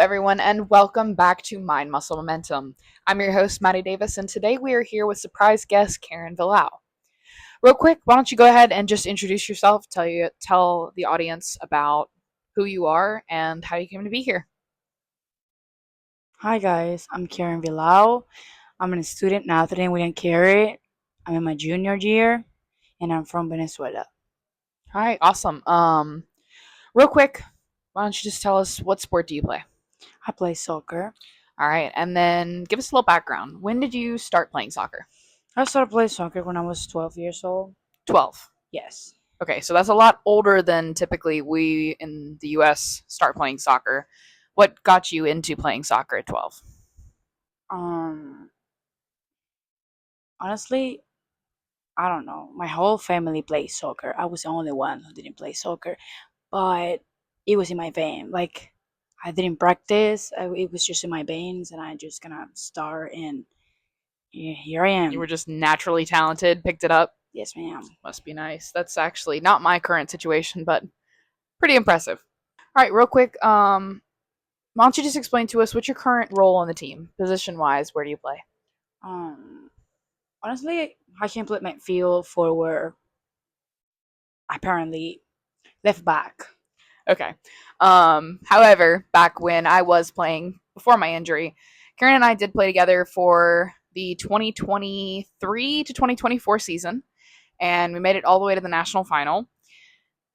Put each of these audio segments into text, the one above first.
everyone, and welcome back to Mind Muscle Momentum. I'm your host, Maddie Davis, and today we are here with surprise guest Karen Vilaú. Real quick, why don't you go ahead and just introduce yourself, tell the audience about who you are and how you came to be here. Hi guys, I'm Karen Vilaú. I'm a student now in William Carey. I'm in my junior year and I'm from Venezuela. All right, awesome. Real quick, why don't you just tell us what sport do you play? I play soccer. All right, and then give us a little background. When did you start playing soccer? I started playing soccer when I was 12 years old. 12. Yes. Okay, so that's a lot older than typically we in the US start playing soccer. What got you into playing soccer at 12? Um Honestly, I don't know. My whole family plays soccer. I was the only one who didn't play soccer, but it was in my vein. Like I didn't practice. It was just in my veins and I just gonna start and here I You am. were just naturally talented, picked it up. Yes, ma'am. Must be nice. That's actually not my current situation, but pretty impressive. All right, real quick, why don't you just explain to us what's your current role on the team, position wise? Where do you play? Um Honestly, I can play midfield, forward, apparently left back. Okay. However, back when I was playing before my injury, Karen and I did play together for the 2023 to 2024 season, and we made it all the way to the national final.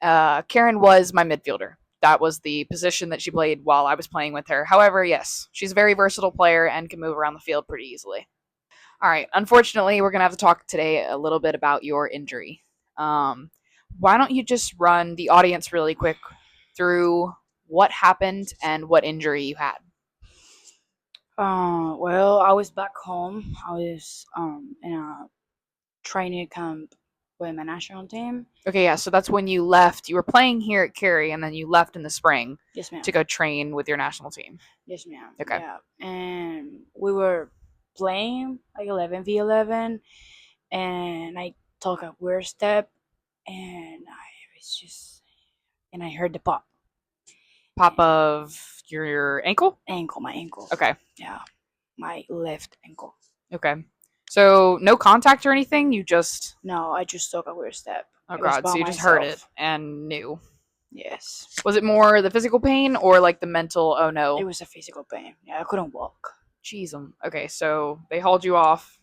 Karen was my midfielder. That was the position that she played while I was playing with her. However, yes, she's a very versatile player and can move around the field pretty easily. All right. Unfortunately, we're going to have to talk today a little bit about your injury. Um, why don't you just run the audience really quick through what happened and what injury you had? Well, I was back home. I was in a training camp with my national team. Okay, yeah, so that's when you left. You were playing here at Cary, and then you left in the spring Yes, ma'am. to go train with your national team. Yes, ma'am. Okay. Yeah, and we were playing like 11v11, and I took a weird step, and I was just, and I heard the pop. Pop of your ankle? Ankle, my ankle. Okay. Yeah, my left ankle. Okay. So no contact or anything? You just No, I just took a weird step. oh It was god, by so you just heard it myself. and knew. Yes. Was it more the physical pain or like the mental oh It no? was a physical pain. Yeah, I couldn't walk. Jeez. Okay, so they hauled you off.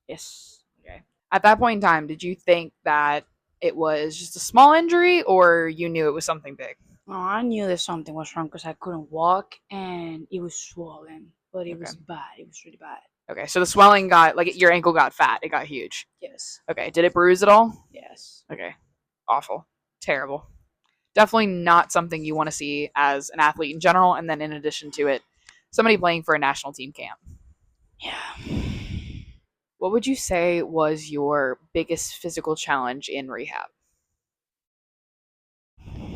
Yes. Okay. At that point in time, did you think that it was just a small injury or you knew it was something big? No, I knew that something was wrong because I couldn't walk and it was swollen, but it Okay. was bad. It was really bad. Okay, so the swelling got like your ankle got fat. It got huge. Yes. Okay, did it bruise at all? Yes. Okay. Awful. Terrible. Definitely not something you want to see as an athlete in general, and then in addition to it, somebody playing for a national team camp. Yeah. What would you say was your biggest physical challenge in rehab?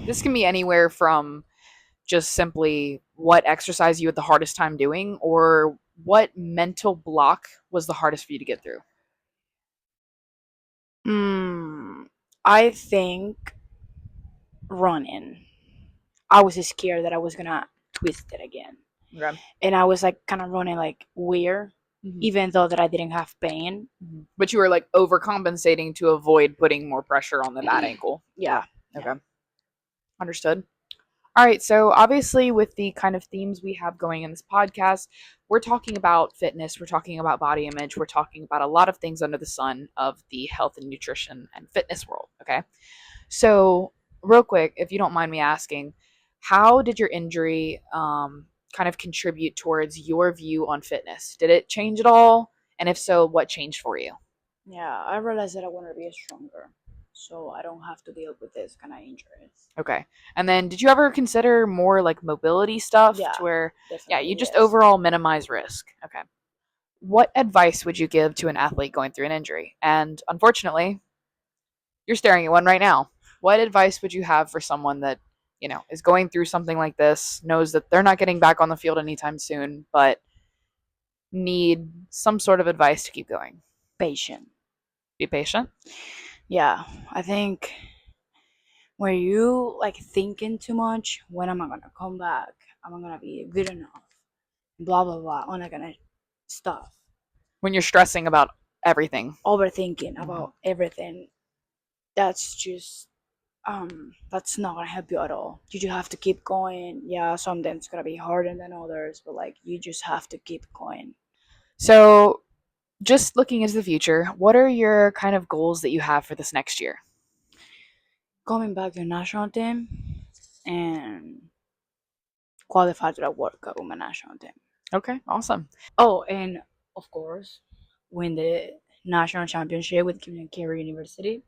This can be anywhere from just simply what exercise you had the hardest time doing or what mental block was the hardest for you to get through. Hmm. I think running. I was scared that I was gonna twist it again, Okay. and I was like kind of running like weird, Mm-hmm. even though that I didn't have pain. But you were like overcompensating to avoid putting more pressure on the bad ankle. Yeah. Okay. Understood. All right, so obviously, with the kind of themes we have going in this podcast, we're talking about fitness, we're talking about body image, we're talking about a lot of things under the sun of the health and nutrition and fitness world. Okay, so real quick, if you don't mind me asking, how did your injury kind of contribute towards your view on fitness? Did it change at all? And if so, what changed for you? Yeah. I realized that I want to be stronger, so I don't have to deal with this kind of injuries. Okay. And then did you ever consider more like mobility stuff Yeah. to where, yeah, you Definitely. just Yes. overall minimize risk? Okay. What advice would you give to an athlete going through an injury? And unfortunately, you're staring at one right now. What advice would you have for someone that, is going through something like this, knows that they're not getting back on the field anytime soon, but need some sort of advice to keep going? Patient. Be patient. Yeah. I think when you like thinking too much, when am I gonna come back? Am I gonna be good enough? Blah blah blah, all that kind of stuff. When you're stressing about everything. Overthinking Mm-hmm. about everything. That's just that's not gonna help you at all. You just have to keep going. Yeah, sometimes it's gonna be harder than others, but like you just have to keep going. So, just looking into the future, what are your kind of goals that you have for this next year? Coming back to the national team and qualify to the World Cup with my national team. Okay, awesome. Oh, and of course, win the national championship with Community Care University.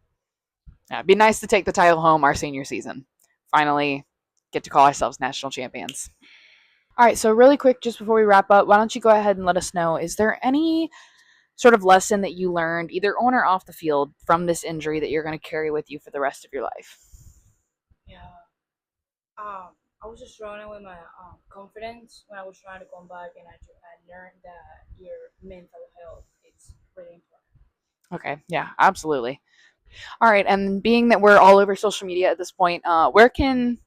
Yeah, it'd be nice to take the title home our senior season. Finally, get to call ourselves national champions. All right, so really quick, just before we wrap up, why don't you go ahead and let us know, is there any sort of lesson that you learned, either on or off the field, from this injury that you're going to carry with you for the rest of your life? Yeah. I was just struggling with my confidence when I was trying to come back, and I learned that your mental health is really important. Okay, yeah, absolutely. All right, and being that we're all over social media at this point, where can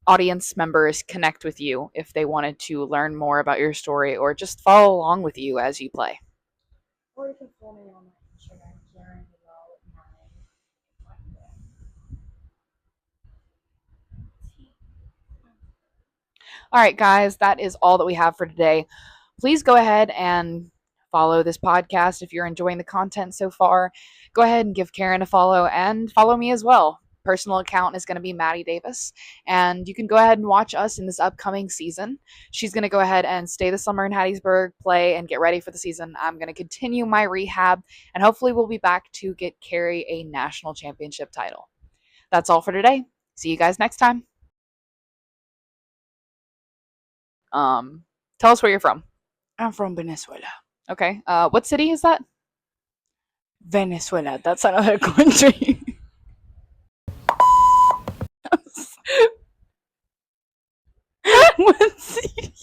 audience members connect with you if they wanted to learn more about your story or just follow along with you as you play? Or you can follow me on my Instagram, Karen Vilaú 9. All right, guys, that is all that we have for today. Please go ahead and follow this podcast if you're enjoying the content so far. Go ahead and give Karen a follow and follow me as well. Personal account is going to be Maddie Davis, and you can go ahead and watch us in this upcoming season. She's going to go ahead and stay the summer in Hattiesburg, play, and get ready for the season. I'm going to continue my rehab, and hopefully, we'll be back to get Carrie a national championship title. That's all for today. See you guys next time. Tell us where you're from. I'm from Venezuela. Okay. What city is that? Venezuela, that's another country. What city?